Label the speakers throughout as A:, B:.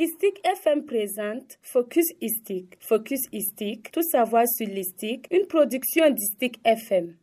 A: ISTIC FM présente Focus ISTIC. Focus ISTIC, tout savoir sur l'ISTIC, une production d'ISTIC FM.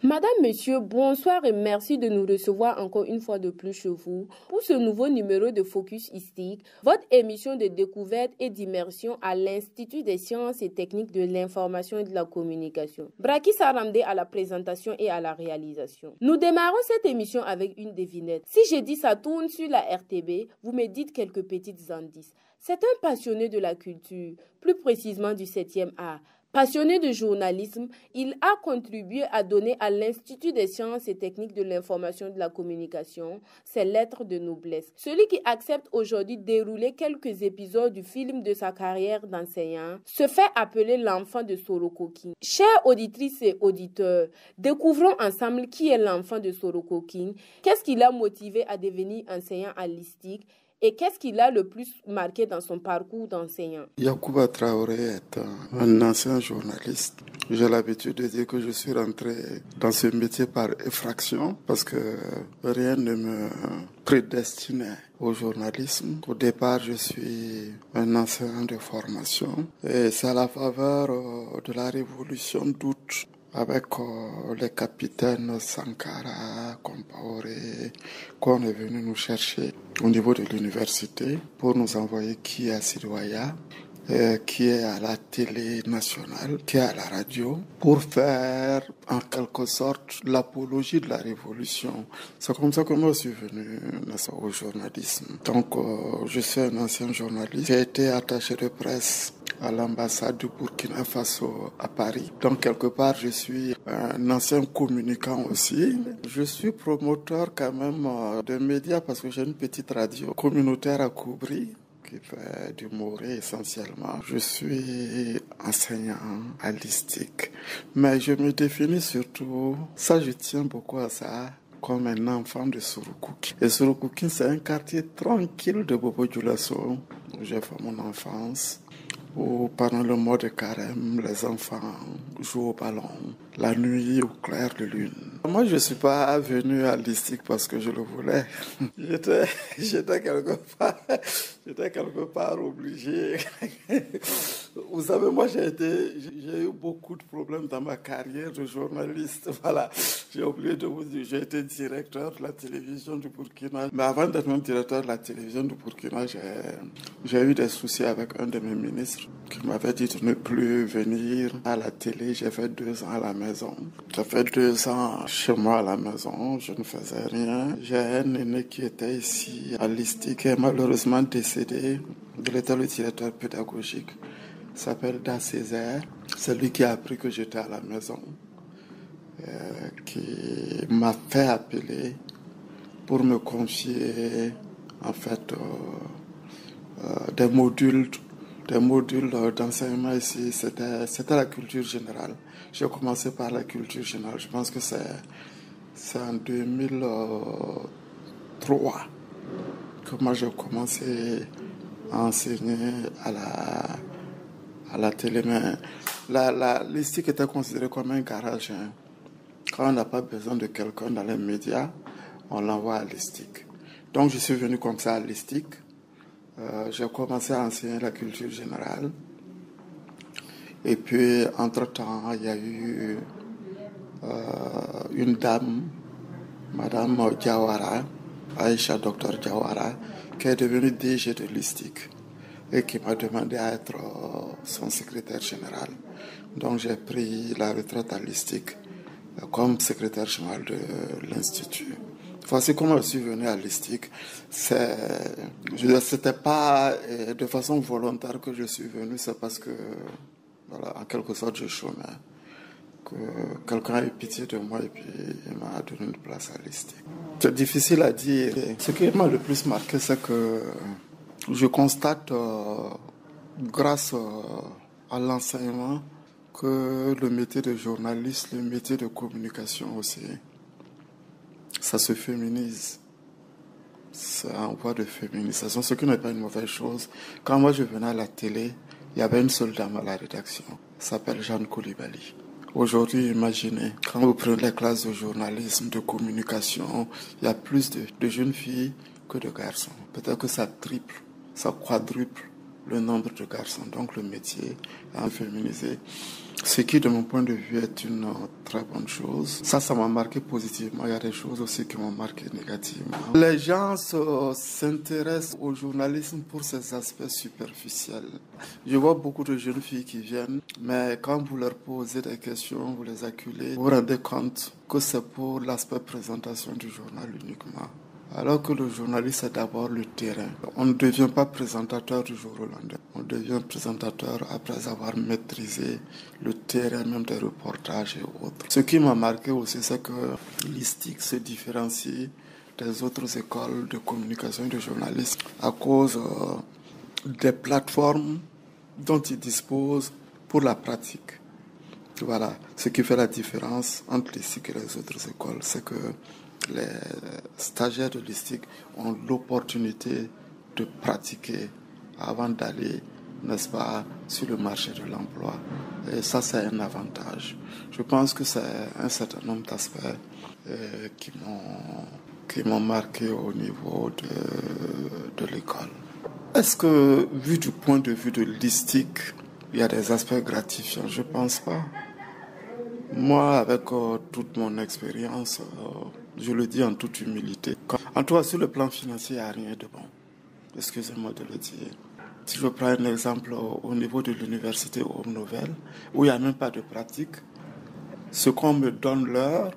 A: Madame, Monsieur, bonsoir et merci de nous recevoir encore une fois de plus chez vous pour ce nouveau numéro de Focus ISTIC, votre émission de découverte et d'immersion à l'Institut des sciences et techniques de l'information et de la communication. Braki Saramde à la présentation et à la réalisation. Nous démarrons cette émission avec une devinette. Si j'ai dit ça tourne sur la RTB, vous me dites quelques petites indices. C'est un passionné de la culture, plus précisément du 7e art. Passionné de journalisme, il a contribué à donner à l'Institut des sciences et techniques de l'information et de la communication ses lettres de noblesse. Celui qui accepte aujourd'hui de dérouler quelques épisodes du film de sa carrière d'enseignant se fait appeler l'enfant de Soroko King. Chères auditrices et auditeurs, découvrons ensemble qui est l'enfant de Soroko King, qu'est-ce qui l'a motivé à devenir enseignant à l'ISTIC, et qu'est-ce qui l'a le plus marqué dans son parcours d'enseignant?
B: Yacouba Traoré est un ancien journaliste. J'ai l'habitude de dire que je suis rentré dans ce métier par effraction parce que rien ne me prédestinait au journalisme. Au départ, je suis un enseignant de formation et c'est à la faveur de la révolution d'août avec les capitaines Sankara, Compaoré, qu'on est venu nous chercher au niveau de l'université pour nous envoyer qui est à Sidoaya, qui est à la télé nationale, qui est à la radio, pour faire en quelque sorte l'apologie de la révolution. C'est comme ça que moi je suis venu au journalisme. Donc je suis un ancien journaliste. J'ai été attaché de presse à l'ambassade du Burkina Faso à Paris. Donc quelque part je suis un ancien communicant aussi. Je suis promoteur quand même de médias parce que j'ai une petite radio communautaire à Koubri qui fait du Moré essentiellement. Je suis enseignant à l'ISTIC. Mais je me définis surtout, ça je tiens beaucoup à ça, comme un enfant de Sorokouki. Et Sorokouki, c'est un quartier tranquille de Bobo-Dioulasso où j'ai fait mon enfance, où pendant le mois de carême, les enfants jouent au ballon, la nuit au clair de lune. Moi, je ne suis pas venu à l'ISTIC parce que je le voulais. J'étais quelque part obligé. Vous savez, moi, j'ai eu beaucoup de problèmes dans ma carrière de journaliste. Voilà. J'ai oublié de vous dire, j'ai été directeur de la télévision du Burkina. Mais avant d'être même directeur de la télévision du Burkina, j'ai eu des soucis avec un de mes ministres qui m'avait dit de ne plus venir à la télé. J'ai fait 2 ans à la maison. J'ai fait 2 ans chez moi à la maison. Je ne faisais rien. J'ai un aîné qui était ici à l'ISTIC qui est malheureusement décédé. Il était le directeur pédagogique. Il s'appelle Da Césaire. C'est lui qui a appris que j'étais à la maison. Qui m'a fait appeler pour me confier en fait des modules d'enseignement ici. C'était la culture générale. J'ai commencé par la culture générale. Je pense que c'est en 2003 que moi j'ai commencé à enseigner à la télé. Mais l'ISTIC était considéré comme un garage. Hein. Quand on n'a pas besoin de quelqu'un dans les médias, on l'envoie à l'ISTIC. Donc je suis venu comme ça à l'ISTIC. J'ai commencé à enseigner la culture générale. Et puis, entre-temps, il y a eu une dame, Madame Diawara, Aïcha Dr Diawara, qui est devenue DG de l'ISTIC et qui m'a demandé à être son secrétaire général. Donc j'ai pris la retraite à l'ISTIC comme secrétaire général de l'Institut. Voici comment je suis venu à l'ISTIC. C'était pas de façon volontaire que je suis venu, c'est parce que, voilà, en quelque sorte, je chômais. Que quelqu'un a eu pitié de moi et puis il m'a donné une place à l'ISTIC. C'est difficile à dire. Ce qui m'a le plus marqué, c'est que je constate, grâce à l'enseignement, que le métier de journaliste, le métier de communication aussi, ça se féminise. C'est en voie de féminisation, ce qui n'est pas une mauvaise chose. Quand moi je venais à la télé, il y avait une seule dame à la rédaction, elle s'appelle Jeanne Koulibaly. Aujourd'hui, imaginez, quand vous prenez les classes de journalisme, de communication, il y a plus de jeunes filles que de garçons. Peut-être que ça triple, ça quadruple le nombre de garçons. Donc le métier est féminisé. Ce qui, de mon point de vue, est une très bonne chose. Ça m'a marqué positivement. Il y a des choses aussi qui m'ont marqué négativement. Les gens s'intéressent au journalisme pour ses aspects superficiels. Je vois beaucoup de jeunes filles qui viennent, mais quand vous leur posez des questions, vous les acculez, vous vous rendez compte que c'est pour l'aspect présentation du journal uniquement. Alors que le journaliste, c'est d'abord le terrain. On ne devient pas présentateur du jour au lendemain. On devient présentateur après avoir maîtrisé le terrain, même des reportages et autres. Ce qui m'a marqué aussi, c'est que l'ISTIC se différencie des autres écoles de communication et de journalisme à cause des plateformes dont ils disposent pour la pratique. Voilà, ce qui fait la différence entre l'ISTIC et les autres écoles, c'est que les stagiaires de l'ISTIC ont l'opportunité de pratiquer avant d'aller, n'est-ce pas, sur le marché de l'emploi. Et ça, c'est un avantage. Je pense que c'est un certain nombre d'aspects qui m'ont marqué au niveau de l'école. Est-ce que, vu du point de vue de l'ISTIC, il y a des aspects gratifiants? Je ne pense pas. Moi, avec toute mon expérience, je le dis en toute humilité. En tout cas, sur le plan financier, il n'y a rien de bon. Excusez-moi de le dire. Si je prends un exemple au niveau de l'université Homme Nouvelle, où il n'y a même pas de pratique, ce qu'on me donne l'heure,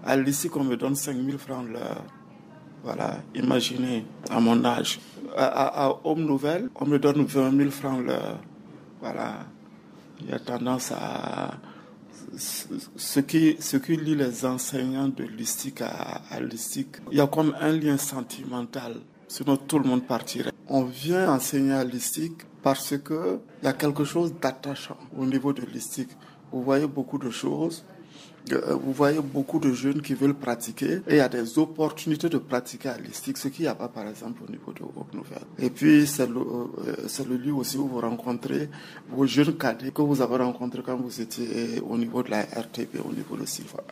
B: à l'ISTIC, on me donne 5 000 francs l'heure. Voilà, imaginez, à mon âge. À Homme Nouvelle, on me donne 20 000 francs l'heure. Voilà, il y a tendance à... Ce qui lie les enseignants de l'ISTIC à l'ISTIC, il y a comme un lien sentimental, sinon tout le monde partirait. On vient enseigner à l'ISTIC parce qu'il y a quelque chose d'attachant au niveau de l'ISTIC. Vous voyez beaucoup de choses, vous voyez beaucoup de jeunes qui veulent pratiquer et il y a des opportunités de pratiquer à l'ISTIC, ce qu'il n'y a pas par exemple au niveau de Hope Nouvelle. Et puis c'est le lieu aussi où vous rencontrez vos jeunes cadets que vous avez rencontrés quand vous étiez au niveau de la RTP, au niveau de CIFA.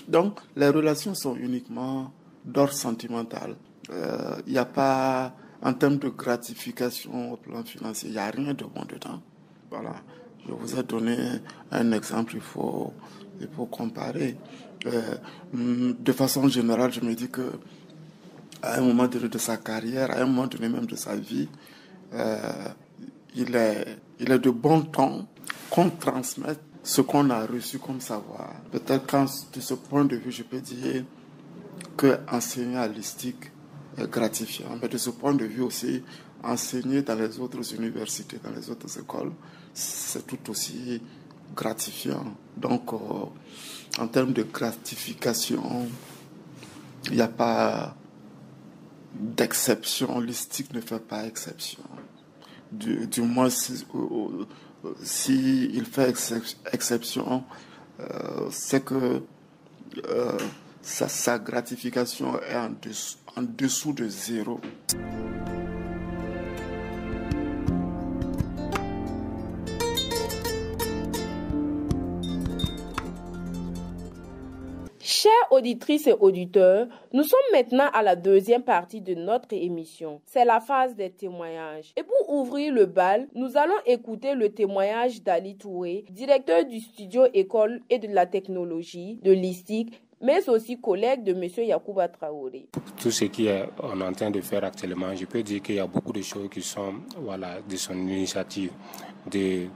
B: Donc les relations sont uniquement d'ordre sentimental. Il n'y a pas, en termes de gratification au plan financier, il n'y a rien de bon dedans. Voilà. Je vous ai donné un exemple, il faut comparer. De façon générale, je me dis que à un moment donné de sa carrière, à un moment donné même de sa vie, il est de bon ton qu'on transmette ce qu'on a reçu comme savoir. Peut-être qu'en de ce point de vue, je peux dire que enseigner à l'ISTIC est gratifiant, mais de ce point de vue aussi, enseigner dans les autres universités, dans les autres écoles, c'est tout aussi gratifiant. Donc, en termes de gratification, il n'y a pas d'exception. l'ISTIC ne fait pas exception. Du moins, si il fait exception, c'est que sa gratification est en dessous de zéro.
A: Chères auditrices et auditeurs, nous sommes maintenant à la deuxième partie de notre émission. C'est la phase des témoignages. Et pour ouvrir le bal, nous allons écouter le témoignage d'Ali Touré, directeur du studio École et de la technologie de l'ISTIC, mais aussi collègue de M. Yacouba Traoré.
C: Tout ce qu'on est en train de faire actuellement, je peux dire qu'il y a beaucoup de choses qui sont de son initiative, de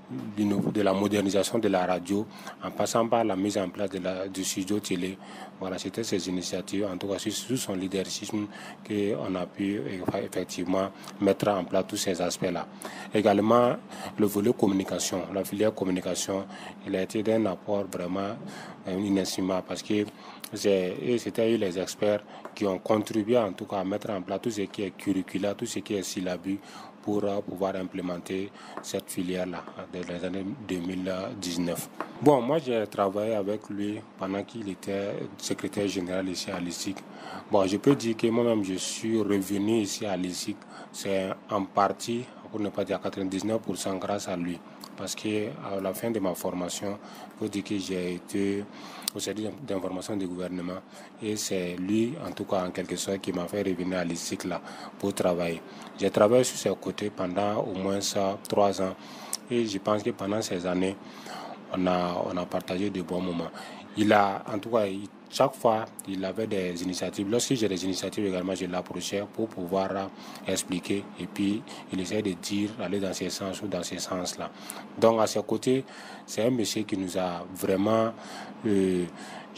C: la modernisation de la radio, en passant par la mise en place du studio télé. Voilà, c'était ces initiatives, en tout cas sous son leadership, qu'on a pu effectivement mettre en place tous ces aspects-là. Également, le volet communication, la filière communication, il a été d'un apport vraiment inestimable parce que c'était les experts qui ont contribué en tout cas à mettre en place tout ce qui est curriculaire, tout ce qui est syllabique pour pouvoir implémenter cette filière-là dans les années 2019. Bon, moi j'ai travaillé avec lui pendant qu'il était secrétaire général ici à l'ISTIC. Bon, je peux dire que moi-même je suis revenu ici à l'ISTIC, c'est en partie, pour ne pas dire 99% grâce à lui. parce qu'à la fin de ma formation, il faut dire que j'ai été au service d'information du gouvernement et c'est lui, en tout cas en quelque sorte, qui m'a fait revenir à l'ISTIC là pour travailler. J'ai travaillé sur ce côté pendant au moins 3 ans et je pense que pendant ces années, on a partagé de bons moments. Il a, en tout cas, chaque fois, il avait des initiatives. Lorsque j'ai des initiatives également, je l'approchais pour pouvoir expliquer. Et puis, il essayait de dire, aller dans ce sens ou dans ce sens-là. Donc, à ce côté, c'est un monsieur qui nous a vraiment, je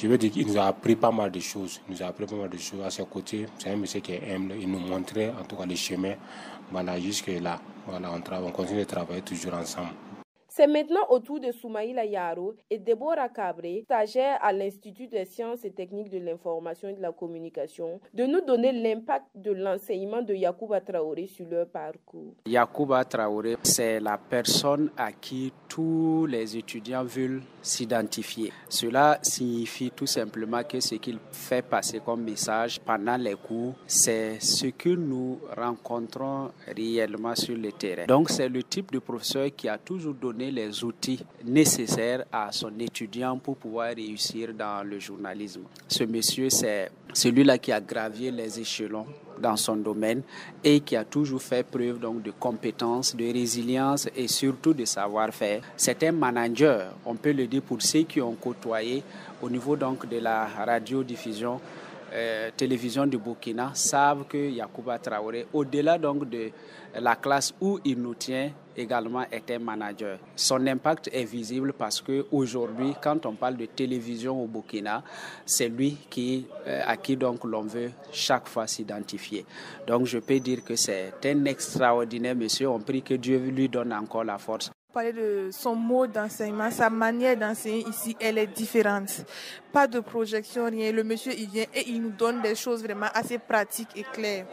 C: veux dire qu'il nous a appris pas mal de choses. À ce côté, c'est un monsieur qui est humble. Il nous montrait, en tout cas, les chemins. Voilà, jusque-là. Voilà, on continue de travailler toujours ensemble.
A: C'est maintenant au tour de Soumaïla Yaro et Deborah Cabré, stagiaires à l'Institut des sciences et techniques de l'information et de la communication, de nous donner l'impact de l'enseignement de Yacouba Traoré sur leur parcours.
D: Yacouba Traoré, c'est la personne à qui tous les étudiants veulent s'identifier. Cela signifie tout simplement que ce qu'il fait passer comme message pendant les cours, c'est ce que nous rencontrons réellement sur le terrain. Donc c'est le type de professeur qui a toujours donné les outils nécessaires à son étudiant pour pouvoir réussir dans le journalisme. Ce monsieur, c'est celui-là qui a gravi les échelons dans son domaine et qui a toujours fait preuve donc de compétences, de résilience et surtout de savoir-faire. C'est un manager, on peut le dire pour ceux qui ont côtoyé au niveau donc de la radiodiffusion, télévision du Burkina, savent que Yacouba Traoré, au-delà donc de la classe où il nous tient, également est un manager. Son impact est visible parce qu'aujourd'hui, quand on parle de télévision au Burkina, c'est lui à qui donc l'on veut chaque fois s'identifier. Donc je peux dire que c'est un extraordinaire monsieur. On prie que Dieu lui donne encore la force.
E: Parler de son mode d'enseignement, sa manière d'enseigner ici, elle est différente. Pas de projection, rien. Le monsieur, il vient et il nous donne des choses vraiment assez pratiques et claires.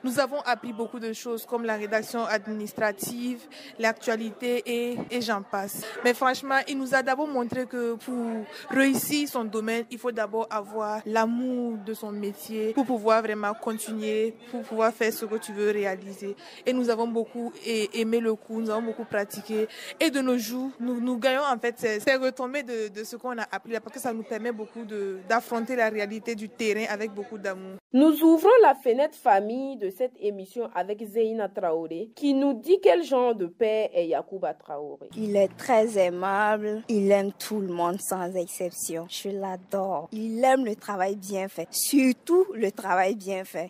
E: Nous avons appris beaucoup de choses comme la rédaction administrative, l'actualité et j'en passe. Mais franchement, il nous a d'abord montré que pour réussir son domaine, il faut d'abord avoir l'amour de son métier pour pouvoir vraiment continuer, pour pouvoir faire ce que tu veux réaliser. Et nous avons beaucoup aimé le cours, nous avons beaucoup pratiqué. Et de nos jours, nous gagnons en fait ces retombées de ce qu'on a appris là, parce que ça nous permet beaucoup d'affronter la réalité du terrain avec beaucoup d'amour.
A: Nous ouvrons la fenêtre famille de cette émission avec Zeyna Traoré qui nous dit quel genre de père est Yacouba Traoré.
F: Il est très aimable, il aime tout le monde sans exception. Je l'adore. Il aime le travail bien fait, surtout le travail bien fait.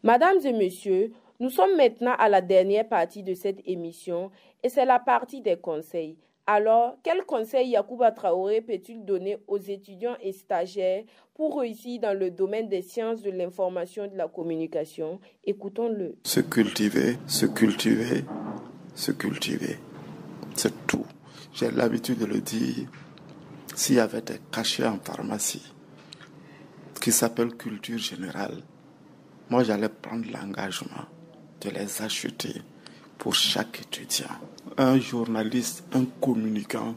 A: Mesdames et messieurs, nous sommes maintenant à la dernière partie de cette émission et c'est la partie des conseils. Alors, quels conseils Yacouba Traoré peut-il donner aux étudiants et stagiaires pour réussir dans le domaine des sciences de l'information et de la communication? Écoutons-le.
B: Se cultiver, se cultiver, se cultiver. C'est tout. J'ai l'habitude de le dire. S'il y avait des cachets en pharmacie qui s'appellent culture générale, moi, j'allais prendre l'engagement de les acheter pour chaque étudiant. Un journaliste, un communicant,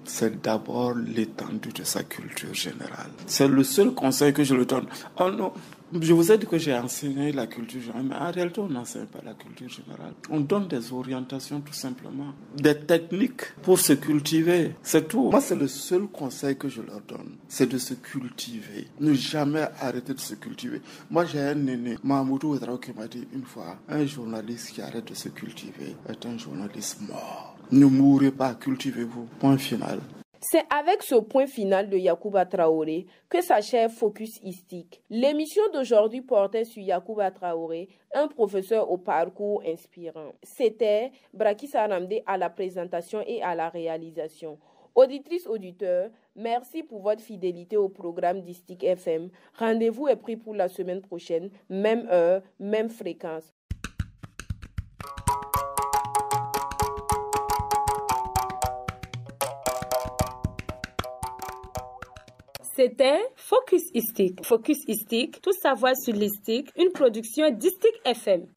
B: c'est d'abord l'étendue de sa culture générale. C'est le seul conseil que je lui donne. Oh non, je vous ai dit que j'ai enseigné la culture générale, mais en réalité, on n'enseigne pas la culture générale. On donne des orientations tout simplement, des techniques pour se cultiver, c'est tout. Moi, c'est le seul conseil que je leur donne, c'est de se cultiver. Ne jamais arrêter de se cultiver. Moi, j'ai un aîné, Mahmoudou Ouedraogo, qui m'a dit une fois, un journaliste qui arrête de se cultiver est un journaliste mort. Ne mourrez pas, cultivez-vous. Point final.
A: C'est avec ce point final de Yacouba Traoré que s'achève Focus ISTIC. L'émission d'aujourd'hui portait sur Yacouba Traoré, un professeur au parcours inspirant. C'était Braki Saramde à la présentation et à la réalisation. Auditrices, auditeurs, merci pour votre fidélité au programme d'ISTIC FM. Rendez-vous est pris pour la semaine prochaine, même heure, même fréquence.
G: C'était Focus ISTIC. Focus ISTIC, tout savoir sur l'ISTIC, une production d'ISTIC FM.